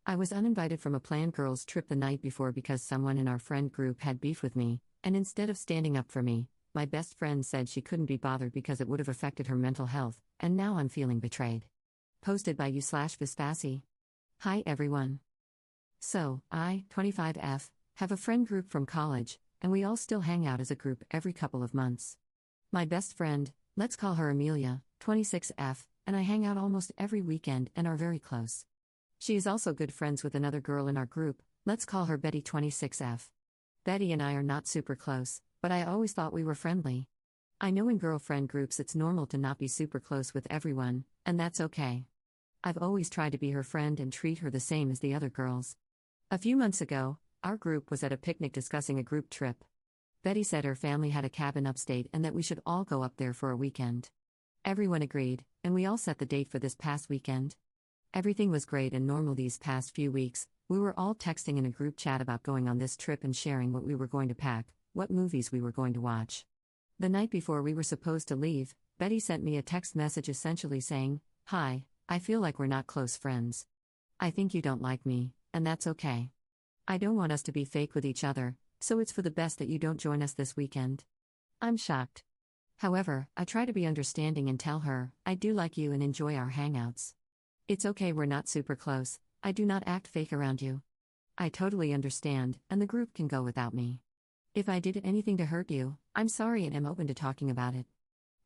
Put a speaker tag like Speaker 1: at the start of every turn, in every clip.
Speaker 1: I was uninvited from a planned girls' trip the night before because someone in our friend group had beef with me, and instead of standing up for me, my best friend said she couldn't be bothered because it would have affected her mental health, and now I'm feeling betrayed. Posted by u/Vispasi. Hi everyone. So, I, 25F, have a friend group from college, and we all still hang out as a group every couple of months. My best friend, let's call her Amelia, 26F, and I hang out almost every weekend and are very close. She is also good friends with another girl in our group, let's call her Betty, 26F. Betty and I are not super close, but I always thought we were friendly. I know in girlfriend groups it's normal to not be super close with everyone, and that's okay. I've always tried to be her friend and treat her the same as the other girls. A few months ago, our group was at a picnic discussing a group trip. Betty said her family had a cabin upstate and that we should all go up there for a weekend. Everyone agreed, and we all set the date for this past weekend. Everything was great and normal these past few weeks. We were all texting in a group chat about going on this trip and sharing what we were going to pack, what movies we were going to watch. The night before we were supposed to leave, Betty sent me a text message essentially saying, "Hi, I feel like we're not close friends. I think you don't like me, and that's okay. I don't want us to be fake with each other, so it's for the best that you don't join us this weekend." I'm shocked. However, I try to be understanding and tell her, I do like you and enjoy our hangouts. It's okay, we're not super close, I do not act fake around you. I totally understand, and the group can go without me. If I did anything to hurt you, I'm sorry and am open to talking about it.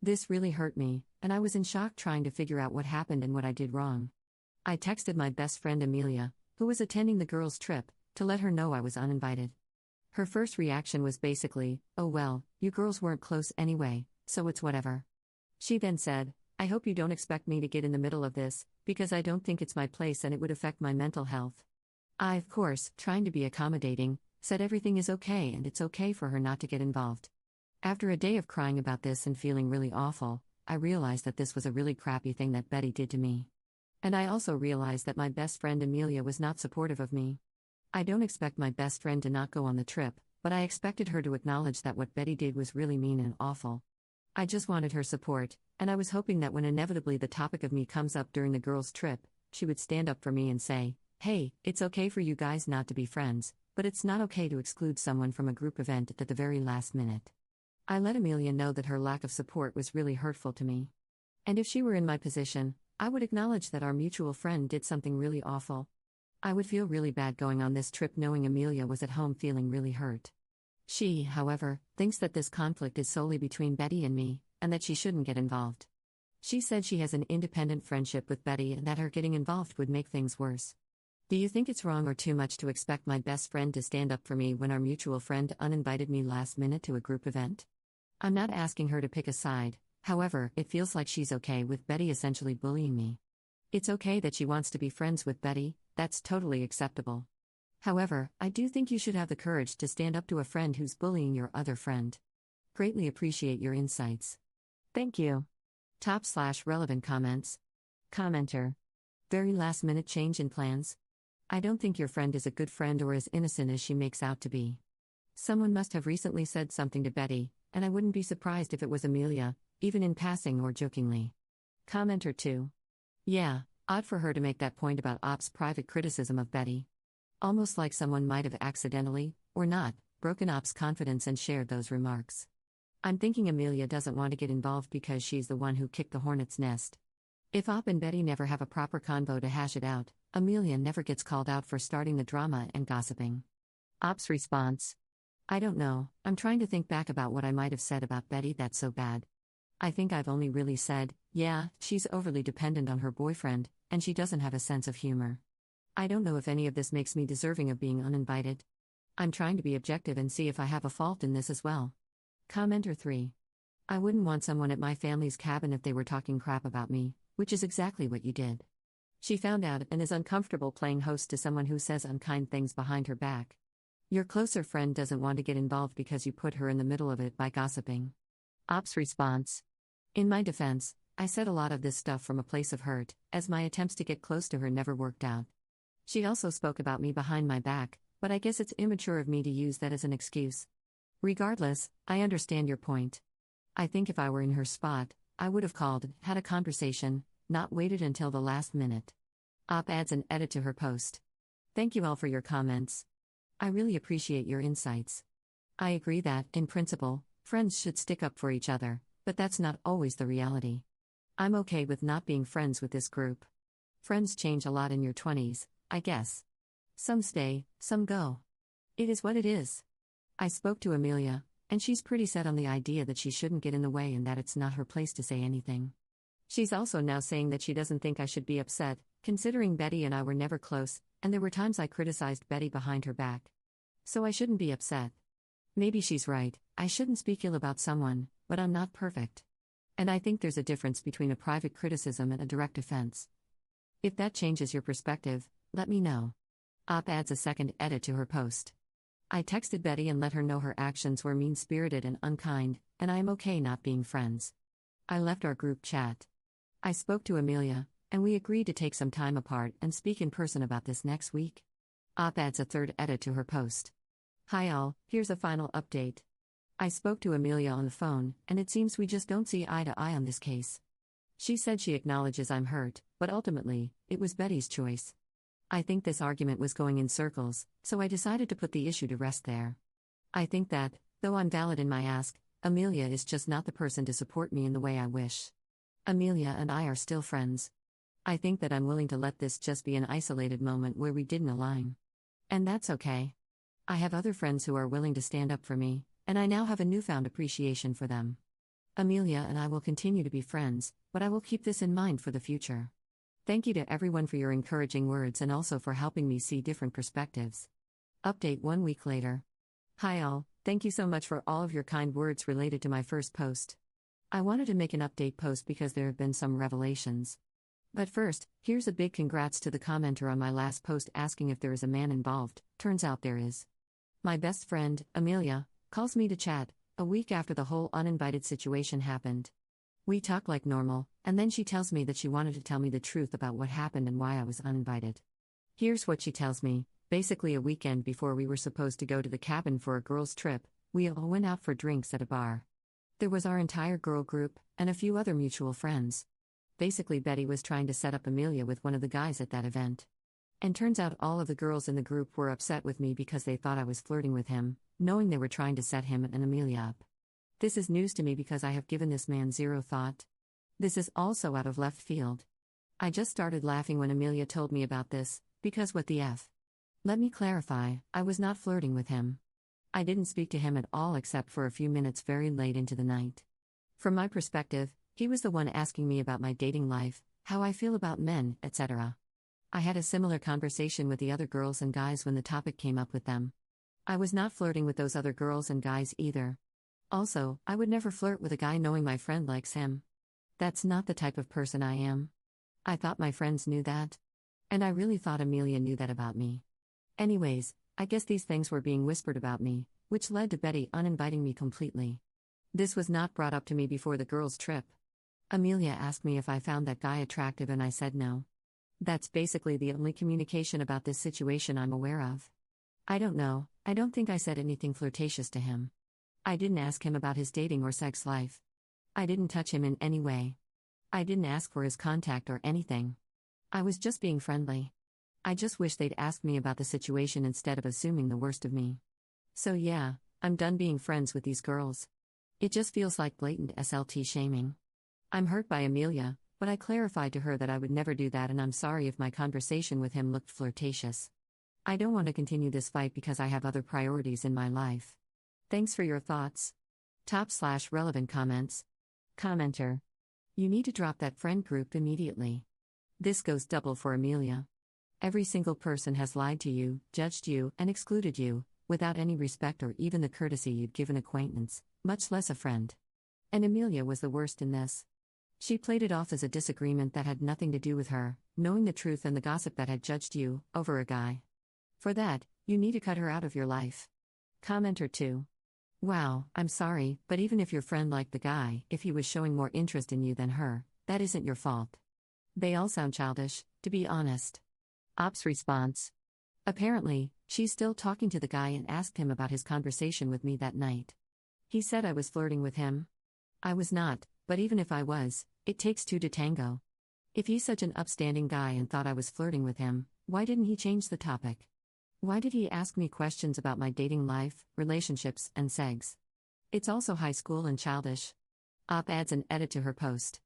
Speaker 1: This really hurt me, and I was in shock trying to figure out what happened and what I did wrong. I texted my best friend Amelia, who was attending the girls' trip, to let her know I was uninvited. Her first reaction was basically, "Oh well, you girls weren't close anyway, so it's whatever." She then said, "I hope you don't expect me to get in the middle of this, because I don't think it's my place and it would affect my mental health." I, of course, trying to be accommodating, said everything is okay and it's okay for her not to get involved. After a day of crying about this and feeling really awful, I realized that this was a really crappy thing that Betty did to me. And I also realized that my best friend Amelia was not supportive of me. I don't expect my best friend to not go on the trip, but I expected her to acknowledge that what Betty did was really mean and awful. I just wanted her support, and I was hoping that when inevitably the topic of me comes up during the girls' trip, she would stand up for me and say, "Hey, it's okay for you guys not to be friends, but it's not okay to exclude someone from a group event at the very last minute." I let Amelia know that her lack of support was really hurtful to me. And if she were in my position, I would acknowledge that our mutual friend did something really awful. I would feel really bad going on this trip knowing Amelia was at home feeling really hurt. She, however, thinks that this conflict is solely between Betty and me, and that she shouldn't get involved. She said she has an independent friendship with Betty and that her getting involved would make things worse. Do you think it's wrong or too much to expect my best friend to stand up for me when our mutual friend uninvited me last minute to a group event? I'm not asking her to pick a side, however, it feels like she's okay with Betty essentially bullying me. It's okay that she wants to be friends with Betty, that's totally acceptable. However, I do think you should have the courage to stand up to a friend who's bullying your other friend. Greatly appreciate your insights. Thank you. /relevant comments. Commenter. Very last minute change in plans. I don't think your friend is a good friend or as innocent as she makes out to be. Someone must have recently said something to Betty, and I wouldn't be surprised if it was Amelia, even in passing or jokingly. Commenter 2. Yeah, odd for her to make that point about Op's private criticism of Betty. Almost like someone might have accidentally, or not, broken Op's confidence and shared those remarks. I'm thinking Amelia doesn't want to get involved because she's the one who kicked the hornet's nest. If Op and Betty never have a proper convo to hash it out, Amelia never gets called out for starting the drama and gossiping. Op's response. I don't know, I'm trying to think back about what I might have said about Betty that's so bad. I think I've only really said, yeah, she's overly dependent on her boyfriend, and she doesn't have a sense of humor. I don't know if any of this makes me deserving of being uninvited. I'm trying to be objective and see if I have a fault in this as well. Commenter 3. I wouldn't want someone at my family's cabin if they were talking crap about me, which is exactly what you did. She found out and is uncomfortable playing host to someone who says unkind things behind her back. Your closer friend doesn't want to get involved because you put her in the middle of it by gossiping. Op's response. In my defense, I said a lot of this stuff from a place of hurt, as my attempts to get close to her never worked out. She also spoke about me behind my back, but I guess it's immature of me to use that as an excuse. Regardless, I understand your point. I think if I were in her spot, I would have called, had a conversation, not waited until the last minute. Op adds an edit to her post. Thank you all for your comments. I really appreciate your insights. I agree that, in principle, friends should stick up for each other, but that's not always the reality. I'm okay with not being friends with this group. Friends change a lot in your 20s, I guess. Some stay, some go. It is what it is. I spoke to Amelia, and she's pretty set on the idea that she shouldn't get in the way and that it's not her place to say anything. She's also now saying that she doesn't think I should be upset, considering Betty and I were never close, and there were times I criticized Betty behind her back. So I shouldn't be upset. Maybe she's right, I shouldn't speak ill about someone, but I'm not perfect. And I think there's a difference between a private criticism and a direct offense. If that changes your perspective, let me know. Op adds a second edit to her post. I texted Betty and let her know her actions were mean-spirited and unkind, and I am okay not being friends. I left our group chat. I spoke to Amelia, and we agreed to take some time apart and speak in person about this next week. Op adds a third edit to her post. Hi all, here's a final update. I spoke to Amelia on the phone, and it seems we just don't see eye to eye on this case. She said she acknowledges I'm hurt, but ultimately, it was Betty's choice. I think this argument was going in circles, so I decided to put the issue to rest there. I think that, though I'm valid in my ask, Amelia is just not the person to support me in the way I wish. Amelia and I are still friends. I think that I'm willing to let this just be an isolated moment where we didn't align. And that's okay. I have other friends who are willing to stand up for me, and I now have a newfound appreciation for them. Amelia and I will continue to be friends, but I will keep this in mind for the future. Thank you to everyone for your encouraging words and also for helping me see different perspectives. Update 1 week later. Hi all, thank you so much for all of your kind words related to my first post. I wanted to make an update post because there have been some revelations. But first, here's a big congrats to the commenter on my last post asking if there is a man involved. Turns out there is. My best friend, Amelia, calls me to chat, a week after the whole uninvited situation happened. We talk like normal, and then she tells me that she wanted to tell me the truth about what happened and why I was uninvited. Here's what she tells me. Basically, a weekend before we were supposed to go to the cabin for a girls' trip, we all went out for drinks at a bar. There was our entire girl group, and a few other mutual friends. Basically, Betty was trying to set up Amelia with one of the guys at that event. And turns out all of the girls in the group were upset with me because they thought I was flirting with him, knowing they were trying to set him and Amelia up. This is news to me because I have given this man zero thought. This is also out of left field. I just started laughing when Amelia told me about this, because what the F? Let me clarify, I was not flirting with him. I didn't speak to him at all except for a few minutes very late into the night. From my perspective, he was the one asking me about my dating life, how I feel about men, etc. I had a similar conversation with the other girls and guys when the topic came up with them. I was not flirting with those other girls and guys either. Also, I would never flirt with a guy knowing my friend likes him. That's not the type of person I am. I thought my friends knew that. And I really thought Amelia knew that about me. Anyways, I guess these things were being whispered about me, which led to Betty uninviting me completely. This was not brought up to me before the girls' trip. Amelia asked me if I found that guy attractive and I said no. That's basically the only communication about this situation I'm aware of. I don't know, I don't think I said anything flirtatious to him. I didn't ask him about his dating or sex life. I didn't touch him in any way. I didn't ask for his contact or anything. I was just being friendly. I just wish they'd asked me about the situation instead of assuming the worst of me. So yeah, I'm done being friends with these girls. It just feels like blatant SLT shaming. I'm hurt by Amelia, but I clarified to her that I would never do that and I'm sorry if my conversation with him looked flirtatious. I don't want to continue this fight because I have other priorities in my life. Thanks for your thoughts. Top/relevant comments. Commenter. You need to drop that friend group immediately. This goes double for Amelia. Every single person has lied to you, judged you, and excluded you, without any respect or even the courtesy you'd give an acquaintance, much less a friend. And Amelia was the worst in this. She played it off as a disagreement that had nothing to do with her, knowing the truth and the gossip that had judged you, over a guy. For that, you need to cut her out of your life. Commenter 2. Wow, I'm sorry, but even if your friend liked the guy, if he was showing more interest in you than her, that isn't your fault. They all sound childish, to be honest. Op's response. Apparently, she's still talking to the guy and asked him about his conversation with me that night. He said I was flirting with him. I was not, but even if I was, it takes two to tango. If he's such an upstanding guy and thought I was flirting with him, Why didn't he change the topic? Why did he ask me questions about my dating life, relationships, and sex? It's also high school and childish. Adds an edit to her post.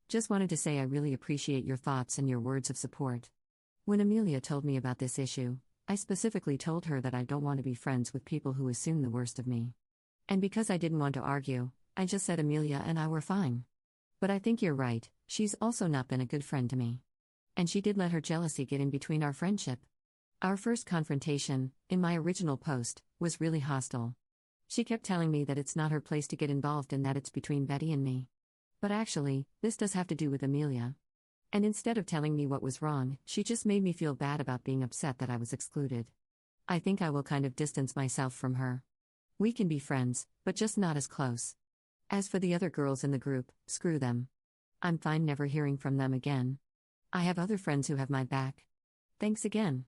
Speaker 1: Just wanted to say I really appreciate your thoughts and your words of support. When Amelia told me about this issue, I specifically told her that I don't want to be friends with people who assume the worst of me. And because I didn't want to argue, I just said Amelia and I were fine. But I think you're right, she's also not been a good friend to me. And she did let her jealousy get in between our friendship. Our first confrontation, in my original post, was really hostile. She kept telling me that it's not her place to get involved and that it's between Betty and me. But actually, this does have to do with Amelia. And instead of telling me what was wrong, she just made me feel bad about being upset that I was excluded. I think I will kind of distance myself from her. We can be friends, but just not as close. As for the other girls in the group, screw them. I'm fine never hearing from them again. I have other friends who have my back. Thanks again.